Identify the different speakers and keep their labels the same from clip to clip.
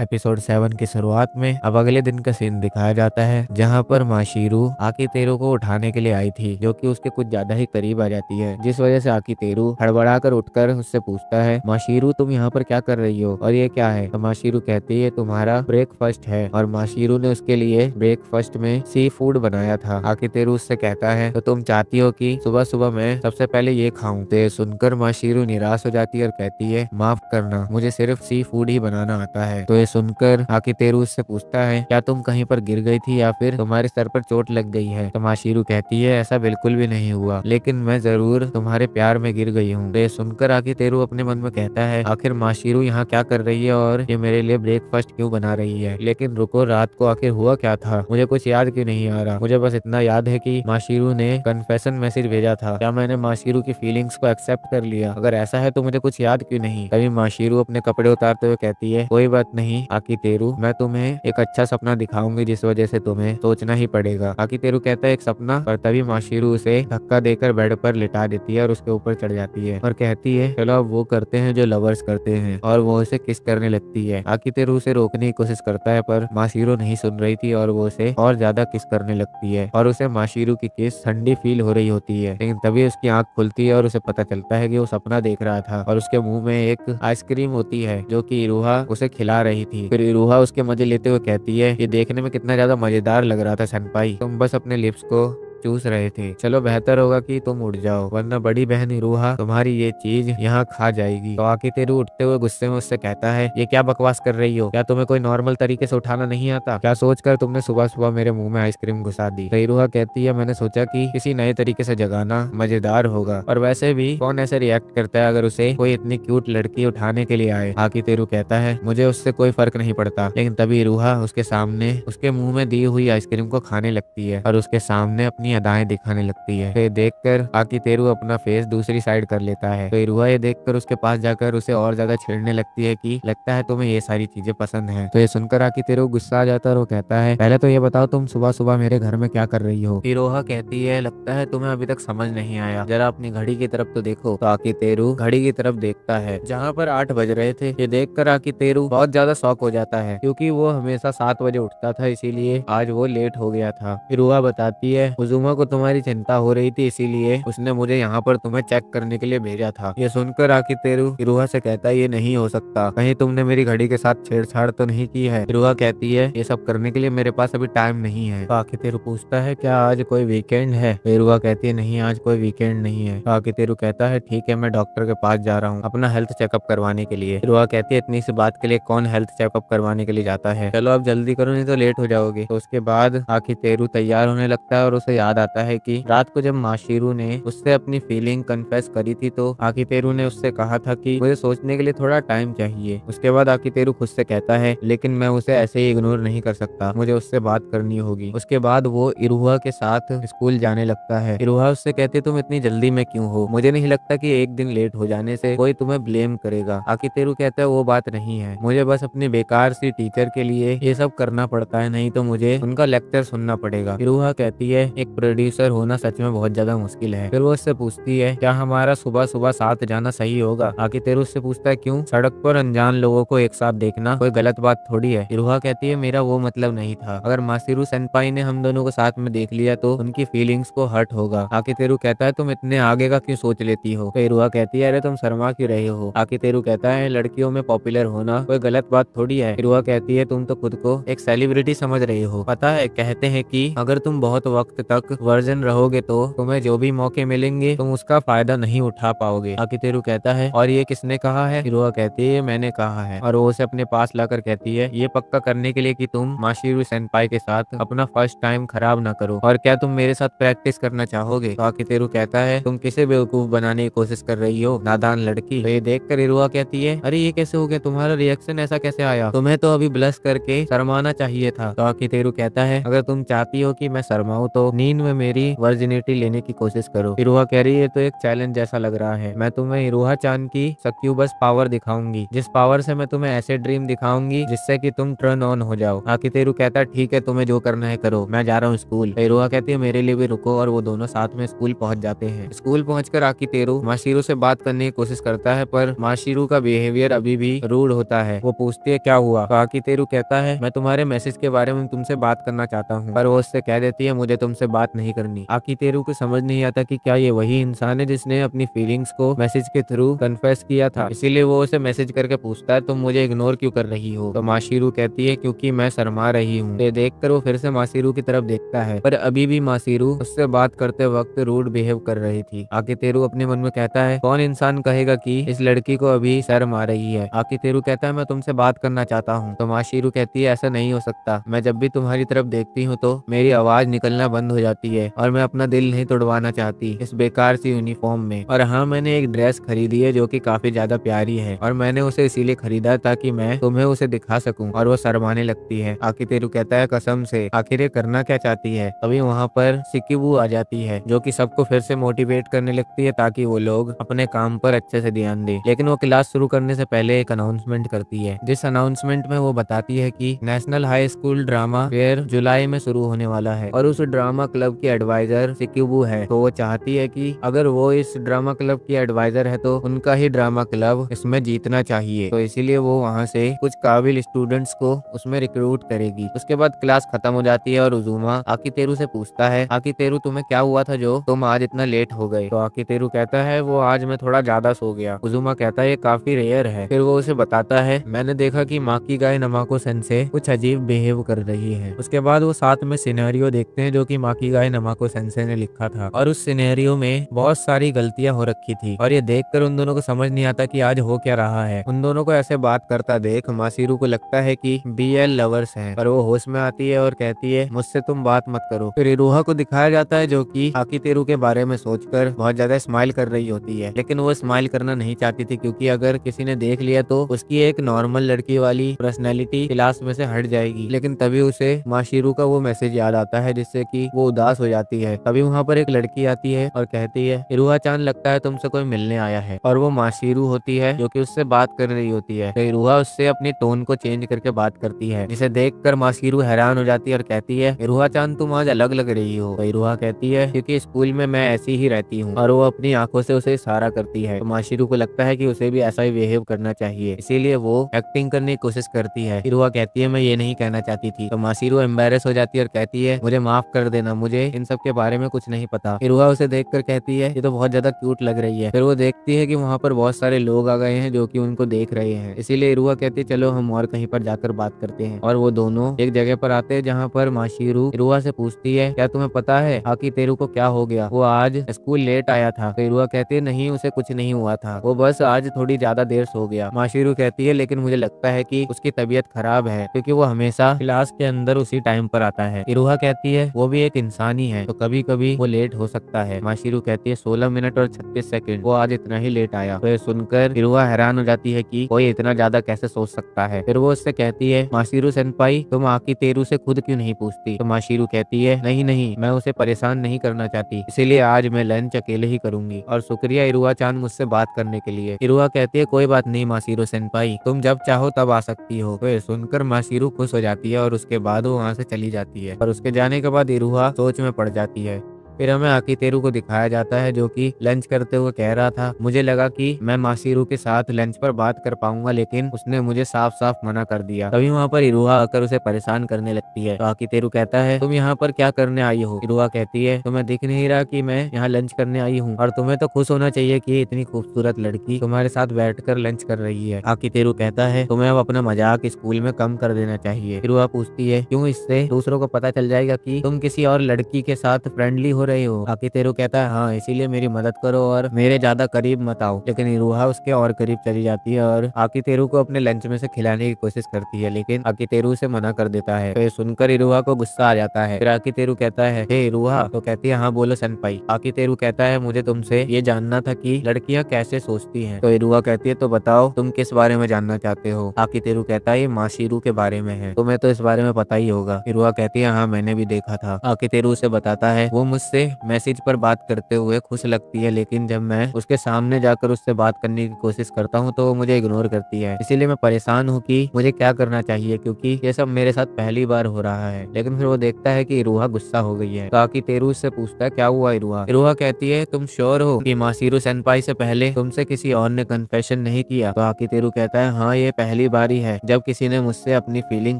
Speaker 1: Episode 7 की शुरुआत में अब अगले दिन का सीन दिखाया जाता है, जहां पर माशीरू आकीतेरू को उठाने के लिए आई थी, जो कि उसके कुछ ज्यादा ही करीब आ जाती है, जिस वजह से आकीतेरू हड़बड़ाकर उठकर उससे पूछता है, माशीरू तुम यहाँ पर क्या कर रही हो और ये क्या है? तो माशीरू कहती है तुम्हारा ब्रेकफास्ट है, और माशीरू ने उसके लिए ब्रेकफास्ट में सी फूड बनाया था। आकीतेरू उससे कहता है तो तुम चाहती हो कि सुबह सुबह मैं सबसे पहले ये खाऊं? तो ये सुनकर माशीरू निराश हो जाती है और कहती है माफ करना, मुझे सिर्फ सी फूड ही बनाना आता है। तो ये सुनकर आकीतेरू उससे पूछता है क्या तुम कहीं पर गिर गई थी या फिर तुम्हारे सर पर चोट लग गई है? तो माशीरू कहती है ऐसा बिल्कुल भी नहीं हुआ, लेकिन मैं जरूर तुम्हारे प्यार में गिर गई हूँ। तो ये सुनकर आकीतेरू अपने मन में कहता है आखिर माशीरू यहाँ क्या कर रही है और ये मेरे लिए ब्रेकफास्ट क्यों बना रही है? लेकिन रुको, रात को आखिर हुआ क्या था? मुझे कुछ याद क्यों नहीं आ रहा। मुझे बस इतना याद है कि माशीरू ने कन्फेशन मैसेज भेजा था। क्या मैंने माशीरू की फीलिंग्स को एक्सेप्ट कर लिया? अगर ऐसा है तो मुझे कुछ याद क्यों नहीं? तभी माशीरू अपने कपड़े उतारते हुए कहती है कोई बात नहीं आकीतेरू, मैं तुम्हें एक अच्छा सपना दिखाऊंगी जिस वजह से तुम्हें सोचना ही पड़ेगा। आकीतेरू कहता है एक सपना? पर तभी माशीरू उसे धक्का देकर बेड पर लिटा देती है और उसके ऊपर चढ़ जाती है और कहती है चलो अब वो करते हैं जो लवर्स करते हैं, और वो उसे किस करने लगती है। आकीतेरू उसे रोकने की कोशिश करता है पर माशीरू नहीं सुन रही थी और वो उसे और ज्यादा किस करने लगती है और उसे माशीरू की किस ठंडी फील हो रही होती है। लेकिन तभी उसकी आंख खुलती है और उसे पता चलता है कि वो सपना देख रहा था और उसके मुंह में एक आइसक्रीम होती है जो कि इरूहा उसे खिला रही थी। फिर इरूहा उसके मजे लेते हुए कहती है ये देखने में कितना ज्यादा मजेदार लग रहा था सेनपाई, तुम बस अपने लिप्स को चूस रहे थे। चलो बेहतर होगा कि तुम उठ जाओ, वरना बड़ी बहन इरूहा तुम्हारी ये चीज यहाँ खा जाएगी। तो आकीतेरू उठते हुए गुस्से में उससे कहता है ये क्या बकवास कर रही हो? क्या तुम्हें कोई नॉर्मल तरीके से उठाना नहीं आता? क्या सोचकर तुमने सुबह सुबह मेरे मुंह में आइसक्रीम घुसा दी? तो इरूहा कहती है मैंने सोचा कि किसी नए तरीके से जगाना मजेदार होगा, और वैसे भी कौन ऐसे रिएक्ट करता है अगर उसे कोई इतनी क्यूट लड़की उठाने के लिए आए। आकीतेरू कहता है मुझे उससे कोई फर्क नहीं पड़ता। लेकिन तभी इरूहा उसके सामने उसके मुंह में दी हुई आइसक्रीम को खाने लगती है और उसके सामने अपनी अदाएं दिखाने लगती है। तो देखकर आकीतेरू अपना फेस दूसरी साइड कर लेता है। तो इरूहा ये देखकर उसके पास जाकर उसे और ज्यादा छेड़ने लगती है कि लगता है तुम्हें ये सारी चीजें पसंद हैं। तो ये सुनकर आकीतेरू गुस्सा आ जाता है और वो कहता है पहले तो ये बताओ तुम सुबह सुबह मेरे घर में क्या कर रही हो? इरूहा कहती है लगता है तुम्हें अभी तक समझ नहीं आया, जरा अपनी घड़ी की तरफ तो देखो। तो आकीतेरू घड़ी की तरफ देखता है जहाँ पर 8 बज रहे थे। ये देखकर आकीतेरू बहुत ज्यादा शॉक हो जाता है क्योंकि वो हमेशा 7 बजे उठता था, इसीलिए आज वो लेट हो गया था। इरूहा बताती है उजुमा को तुम्हारी चिंता हो रही थी, इसीलिए उसने मुझे यहाँ पर तुम्हें चेक करने के लिए भेजा था। ये सुनकर आकीतेरू इरूहा से कहता है ये नहीं हो सकता, कहीं तुमने मेरी घड़ी के साथ छेड़छाड़ तो नहीं की है? इरूहा कहती है ये सब करने के लिए मेरे पास अभी टाइम नहीं है। तो आकीतेरू पूछता है क्या आज कोई वीकेंड है? इरूहा कहती है नहीं आज कोई वीकेंड नहीं है। तो आकीतेरू कहता है ठीक है मैं डॉक्टर के पास जा रहा हूँ अपना हेल्थ चेकअप करवाने के लिए। इरूहा कहती है इतनी सी बात के लिए कौन हेल्थ चेकअप करवाने के लिए जाता है, चलो अब जल्दी करो नहीं तो लेट हो जाओगे। तो उसके बाद आकीतेरू तैयार होने लगता है और उसे याद आता है कि रात को जब माशीरू ने उससे अपनी फीलिंग कन्फेस करी थी तो आकीतेरू ने उससे कहा था कि मुझे सोचने के लिए थोड़ा टाइम चाहिए। उसके बाद आकीतेरू खुद से कहता है लेकिन मैं उसे ऐसे ही इग्नोर नहीं कर सकता, मुझे उससे बात करनी होगी। उसके बाद वो इरूहा के साथ स्कूल जाने लगता है। इरूहा उससे कहती तुम इतनी जल्दी में क्यों हो? मुझे नहीं लगता कि एक दिन लेट हो जाने से कोई तुम्हें ब्लेम करेगा। आकीतेरू कहता है वो बात नहीं है, मुझे बस अपनी बेकार सी टीचर के लिए ये सब करना पड़ता है, नहीं तो मुझे उनका लेक्चर सुनना पड़ेगा। इरूहा कहती है एक प्रोड्यूसर होना सच में बहुत ज्यादा मुश्किल है। फिर वो उससे पूछती है क्या हमारा सुबह सुबह साथ जाना सही होगा? आकीतेरू उससे पूछता है क्यों? सड़क पर अनजान लोगों को एक साथ देखना कोई गलत बात थोड़ी है। इरूहा कहती है मेरा वो मतलब नहीं था, अगर माशीरू सेनपाई ने हम दोनों को साथ में देख लिया तो उनकी फीलिंग्स को हर्ट होगा। आकीतेरू कहता है तुम इतने आगे का क्यों सोच लेती हो? तो इरूहा कहती है अरे तुम शर्मा क्यों रहे हो? आकीतेरू कहता है लड़कियों में पॉपुलर होना कोई गलत बात थोड़ी है। इरूहा कहती है तुम तो खुद को एक सेलिब्रिटी समझ रहे हो, पता है कहते हैं कि अगर तुम बहुत वक्त तक वर्जन रहोगे तो तुम्हें जो भी मौके मिलेंगे तुम उसका फायदा नहीं उठा पाओगे। आकीतेरू कहता है और ये किसने कहा है? इरूहा कहती है मैंने कहा है, और वो उसे अपने पास लाकर कहती है ये पक्का करने के लिए कि तुम माशीरू सेनपाई के साथ अपना फर्स्ट टाइम खराब ना करो, और क्या तुम मेरे साथ प्रैक्टिस करना चाहोगे? तो आकीतेरू कहता है तुम किसे बेवकूफ बनाने की कोशिश कर रही हो नादान लड़की। तो ये देखकर इरूहा कहती है अरे ये कैसे हो गया, तुम्हारा रिएक्शन ऐसा कैसे आया? तुम्हें तो अभी ब्लश करके शर्माना चाहिए था। तो आकीतेरू कहता है अगर तुम चाहती हो कि मैं शर्माऊं तो नींद दिन में मेरी वर्जिनिटी लेने की कोशिश करो। इरुहा कह रही है तो एक चैलेंज जैसा लग रहा है। मैं तुम्हें इरुहा चान की सक्यूबस पावर दिखाऊंगी, जिस पावर से मैं तुम्हें ऐसे ड्रीम दिखाऊंगी जिससे कि तुम टर्न ऑन हो जाओ। आकितेरू कहता है ठीक है, तुम्हें जो करना है करो, मैं जा रहा हूँ स्कूल। इरुहा कहती है मेरे लिए भी रुको, और वो दोनों साथ में स्कूल पहुंच जाते हैं। स्कूल पहुंचकर आकितेरू माशिरू से बात करने की कोशिश करता है, पर माशिरू का बिहेवियर अभी भी रूड होता है। वो पूछती है क्या हुआ, तो आकितेरू कहता है मैं तुम्हारे मैसेज के बारे में तुमसे बात करना चाहता हूँ, पर वो उससे कह देती है मुझे तुमसे बात नहीं करनी। आकितेरू को समझ नहीं आता कि क्या ये वही इंसान है जिसने अपनी फीलिंग्स को मैसेज के थ्रू कन्फेस किया था। इसीलिए वो उसे मैसेज करके पूछता है तुम मुझे इग्नोर क्यों कर रही हो। तो माशिरू कहती है क्योंकि मैं शर्मा रही हूँ। ये देखकर वो फिर से माशिरू की तरफ देखता है, पर अभी भी माशिरू उससे बात करते वक्त रूड बिहेव कर रही थी। आकितेरू अपने मन में कहता है कौन इंसान कहेगा कि इस लड़की को अभी शर्म आ रही है। आकितेरू कहता है मैं तुमसे बात करना चाहता हूँ। तो माशिरू कहती है ऐसा नहीं हो सकता, मैं जब भी तुम्हारी तरफ देखती हूँ तो मेरी आवाज निकलना बंद हो जाती है, और मैं अपना दिल नहीं तोड़वाना चाहती इस बेकार सी यूनिफॉर्म में। और हाँ, मैंने एक ड्रेस खरीदी है जो कि काफी ज्यादा प्यारी है, और मैंने उसे इसीलिए खरीदा ताकि मैं तुम्हें उसे दिखा सकूं। और वो शर्माने लगती है। आकितेरू कहता है कसम से, आखिर ये करना क्या चाहती है। तभी वहाँ पर सिकिबू आ जाती है, जो कि सबको फिर से मोटिवेट करने लगती है ताकि वो लोग अपने काम पर अच्छे से ध्यान दें। लेकिन वो क्लास शुरू करने से पहले एक अनाउंसमेंट करती है, जिस अनाउंसमेंट में वो बताती है कि national high school drama fair जुलाई में शुरू होने वाला है, और उस ड्रामा क्लब की एडवाइजर सिकिबू है। तो वो चाहती है कि अगर वो इस ड्रामा क्लब की एडवाइजर है तो उनका ही ड्रामा क्लब इसमें जीतना चाहिए। तो इसीलिए वो वहाँ से कुछ काबिल स्टूडेंट्स को उसमें रिक्रूट करेगी। उसके बाद क्लास खत्म हो जाती है और उजुमा आकितेरू से पूछता है आकितेरू तुम्हें क्या हुआ था जो तुम आज इतना लेट हो गए। तो आकितेरू कहता है वो आज मैं थोड़ा ज्यादा सो गया। उजुमा कहता है ये काफी रेयर है। फिर वो उसे बताता है मैंने देखा कि माकी गाय नमाको सेंसे कुछ अजीब बिहेव कर रही है। उसके बाद वो साथ में सिनेरियो देखते हैं जो कि माकी गाय नमाको सेंसे ने लिखा था, और उस सिनेरियो में बहुत सारी गलतियां हो रखी थी, और ये देखकर उन दोनों को समझ नहीं आता कि आज हो क्या रहा है। उन दोनों को ऐसे बात करता देख माशिरू को लगता है कि BL लवर्स हैं, पर वो होश में आती है और कहती है मुझसे तुम बात मत करो। फिर इरुहा को दिखाया जाता है जो कि आकितेरू के बारे में सोचकर बहुत ज्यादा स्माइल कर रही होती है, लेकिन वो स्माइल करना नहीं चाहती थी क्योंकि अगर किसी ने देख लिया तो उसकी एक नॉर्मल लड़की वाली पर्सनैलिटी क्लास में से हट जाएगी। लेकिन तभी उसे माशिरू का वो मैसेज याद आता है जिससे कि वो उदास हो जाती है। तभी वहाँ पर एक लड़की आती है और कहती है इरुहा चान लगता है तुमसे कोई मिलने आया है, और वो माशिरू होती है जो कि उससे बात कर रही होती है। तो इरुहा उससे अपनी टोन को चेंज करके बात करती है, जिसे देखकर माशिरू हैरान हो जाती है और कहती है इरुहा चान तुम आज अलग लग रही हो। तो इरुहा कहती है क्योंकि स्कूल में मैं ऐसी ही रहती हूँ, और वो अपनी आंखों से उसे इशारा करती है। तो माशिरू को लगता है कि उसे भी ऐसा ही बिहेव करना चाहिए, इसीलिए वो एक्टिंग करने की कोशिश करती है। इरुहा कहती है मैं ये नहीं कहना चाहती थी। तो माशिरू एम्बेरस हो जाती है और कहती है मुझे माफ कर देना, मुझे इन सब के बारे में कुछ नहीं पता। इरुहा उसे देखकर कहती है ये तो बहुत ज्यादा क्यूट लग रही है। फिर वो देखती है कि वहाँ पर बहुत सारे लोग आ गए हैं जो कि उनको देख रहे हैं, इसीलिए इरुहा कहती है चलो हम और कहीं पर जाकर बात करते हैं। और वो दोनों एक जगह पर आते हैं जहाँ पर माशिरू इरुहा से पूछती है क्या तुम्हें पता है आकितेरू को क्या हो गया, वो आज स्कूल लेट आया था। तो इरुहा कहती है नहीं उसे कुछ नहीं हुआ था, वो बस आज थोड़ी ज्यादा देर सो गया। माशिरू कहती है लेकिन मुझे लगता है कि उसकी तबीयत खराब है क्योंकि वो हमेशा क्लास के अंदर उसी टाइम पर आता है। इरुहा कहती है वो भी एक इंसान ही है तो कभी कभी वो लेट हो सकता है। माशिरू कहती है 16 मिनट और 36 सेकंड, वो आज इतना ही लेट आया। तो ये सुनकर इरुहा हैरान हो जाती है कि कोई इतना ज्यादा कैसे सोच सकता है। फिर वो उससे कहती है माशिरू सेनपाई तुम आकितेरू से खुद क्यों नहीं पूछती। तो माशिरू कहती है नहीं नहीं, मैं उसे परेशान नहीं करना चाहती, इसीलिए आज मैं लंच अकेले ही करूंगी, और शुक्रिया इरुहा चांद मुझसे बात करने के लिए। इरुहा कहती है कोई बात नहीं माशिरू सेनपाई, तुम जब चाहो तब आ सकती हो। तो ये सुनकर माशिरू खुश हो जाती है और उसके बाद वो वहाँ से चली जाती है, और उसके जाने के बाद इरुहा सोच में पड़ जाती है। फिर हमें आकितेरू को दिखाया जाता है जो कि लंच करते हुए कह रहा था मुझे लगा कि मैं माशिरू के साथ लंच पर बात कर पाऊंगा, लेकिन उसने मुझे साफ साफ मना कर दिया। तभी वहाँ पर इरुहा आकर उसे परेशान करने लगती है। तो आकितेरू कहता है तुम यहाँ पर क्या करने आई हो। इरुहा कहती है तुम्हें दिख नहीं रहा कि मैं यहाँ लंच करने आई हूँ, और तुम्हें तो खुश होना चाहिए कि इतनी खूबसूरत लड़की तुम्हारे साथ बैठकर लंच कर रही है। आकितेरू कहता है तुम्हें अब अपना मजाक स्कूल में कम कर देना चाहिए। इरुहा पूछती है क्यों, इससे दूसरों को पता चल जाएगा कि तुम किसी और लड़की के साथ फ्रेंडली हो रही हो? आकितेरू कहता है हाँ, इसीलिए मेरी मदद करो और मेरे ज्यादा करीब मत आओ। लेकिन इरुहा उसके और करीब चली जाती है और आकितेरू को अपने लंच में से खिलाने की कोशिश करती है, लेकिन आकितेरू उसे मना कर देता है। तो ये सुनकर इरुहा को गुस्सा आ जाता है। फिर आकितेरू कहता है हे इरुहा, तो कहती है हाँ बोलो सेनपाई। आकितेरू कहता है मुझे तुमसे ये जानना था कि लड़कियां कैसे सोचती हैं। तो इरुहा कहती है तो बताओ तुम किस बारे में जानना चाहते हो? आकितेरू कहता है ये माशीरू के बारे में है, तुम्हें तो इस बारे में पता ही होगा। इरुहा कहती है हाँ मैंने भी देखा था। आकितेरू उसे बताता है वो मुझसे मैसेज पर बात करते हुए खुश लगती है, लेकिन जब मैं उसके सामने जाकर उससे बात करने की कोशिश करता हूँ तो वो मुझे इग्नोर करती है। इसीलिए मैं परेशान हूँ कि मुझे क्या करना चाहिए, क्योंकि ये सब मेरे साथ पहली बार हो रहा है। लेकिन फिर वो देखता है कि इरुहा गुस्सा हो गई है। तो आकितेरू उससे पूछता है क्या हुआ इरुहा? इरुहा कहती है तुम श्योर हो कि माशीरू सेनपाई से पहले तुमसे किसी और ने कन्फेशन नहीं किया? तो आकितेरू कहता है हाँ ये पहली बार ही है जब किसी ने मुझसे अपनी फीलिंग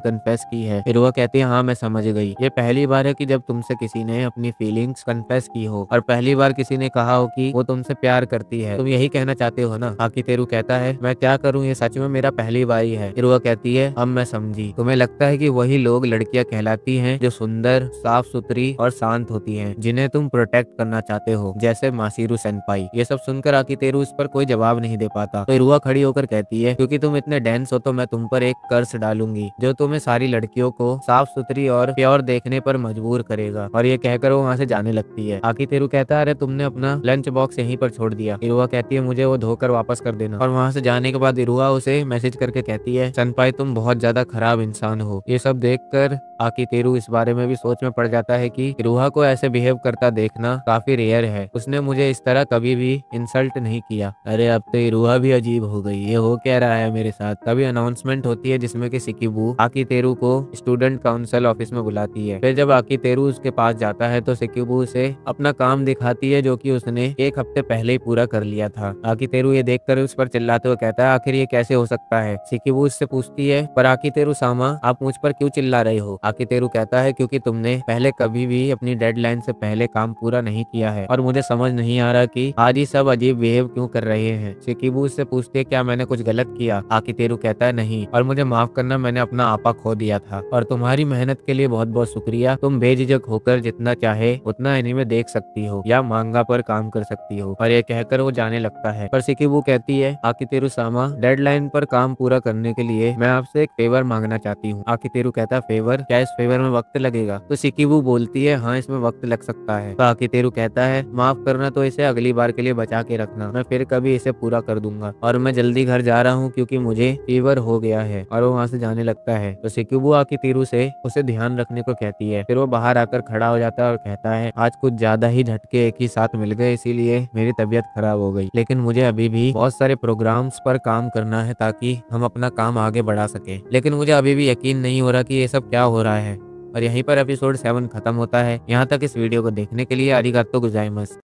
Speaker 1: कन्फेस की है। इरुहा कहती है हाँ मैं समझ गई, ये पहली बार है कि जब तुमसे किसी ने अपनी फीलिंग्स कन्फेस की हो और पहली बार किसी ने कहा हो कि वो तुमसे प्यार करती है। तुम यही कहना चाहते हो ना? आकितेरू कहता है मैं क्या करूँ, ये सच में मेरा पहली बार ही है। इरुहा कहती है अब मैं समझी, तुम्हें लगता है कि वही लोग लड़कियां कहलाती हैं जो सुंदर, साफ सुथरी और शांत होती हैं, जिन्हें तुम प्रोटेक्ट करना चाहते हो, जैसे माशीरू सेनपाई। ये सब सुनकर आकितेरू उस पर कोई जवाब नहीं दे पाता। तो इरुहा खड़ी होकर कहती है क्योंकि तुम इतने डेंस हो तो मैं तुम पर एक कर्स डालूंगी जो तुम्हें सारी लड़कियों को साफ सुथरी और प्योर देखने पर मजबूर करेगा। और ये कहकर वो वहाँ से जाने लगती है। आकितेरू कहता है अरे तुमने अपना लंच बॉक्स यहीं पर छोड़ दिया। इरुहा कहती है मुझे वो धोकर वापस कर देना। और वहाँ से जाने के बाद इरुहा उसे मैसेज करके कहती है सेनपाई तुम बहुत ज्यादा खराब इंसान हो। ये सब देखकर आकितेरू इस बारे में भी सोच में पड़ जाता है कि इरुहा को ऐसे बिहेव करता देखना काफी रेयर है, उसने मुझे इस तरह कभी भी इंसल्ट नहीं किया। अरे अब तो इरुहा भी अजीब हो गई, ये हो क्या रहा है मेरे साथ? तभी अनाउंसमेंट होती है जिसमें कि सिकिबू आकितेरू को स्टूडेंट काउंसिल ऑफिस में बुलाती है। फिर जब आकितेरू उसके पास जाता है तो सिकिबू उसे अपना काम दिखाती है जो कि उसने एक हफ्ते पहले ही पूरा कर लिया था। आकितेरू ये देखकर उस पर चिल्लाते हुए कहता है आखिर ये कैसे हो सकता है? सिकिबू उससे पूछती है पर आकितेरू सामा आप मुझ पर क्यों चिल्ला रहे हो? आकितेरू कहता है क्योंकि तुमने पहले कभी भी अपनी डेडलाइन से पहले काम पूरा नहीं किया है और मुझे समझ नहीं आ रहा कि आज ही सब अजीब बिहेव क्यों कर रहे हैं। सिकिबू उससे पूछती है क्या मैंने कुछ गलत किया? आकितेरू कहता है नहीं, और मुझे माफ करना, मैंने अपना आपा खो दिया था और तुम्हारी मेहनत के लिए बहुत बहुत शुक्रिया। तुम बेझिझक होकर जितना चाहे उतना एनीमे देख सकती हो या मांगा पर काम कर सकती हो। और ये कहकर वो जाने लगता है। पर सिकिबू कहती है आकितेरू सामा डेडलाइन पर काम पूरा करने के लिए मैं आपसे एक फेवर मांगना चाहती हूँ। आकितेरू कहता है फेवर? क्या इस फेवर में वक्त लगेगा? तो सिकिबू बोलती है हाँ इसमें वक्त लग सकता है। तो आकितेरू कहता है माफ करना, तो इसे अगली बार के लिए बचा के रखना, मैं फिर कभी इसे पूरा कर दूंगा और मैं जल्दी घर जा रहा हूँ क्योंकि मुझे फीवर हो गया है। और वो वहाँ से जाने लगता है। तो सिकिबू आकितेरू से उसे ध्यान रखने को कहती है। फिर वो बाहर आकर खड़ा हो जाता है और कहता है आज कुछ ज्यादा ही झटके एक ही साथ मिल गए, इसीलिए मेरी तबीयत खराब हो गई, लेकिन मुझे अभी भी बहुत सारे प्रोग्राम्स पर काम करना है ताकि हम अपना काम आगे बढ़ा सके। लेकिन मुझे अभी भी यकीन नहीं हो रहा कि ये सब क्या हो रहा है। और यहीं पर एपिसोड 7 खत्म होता है। यहाँ तक इस वीडियो को देखने के लिए आरिगातो गोजाइमास।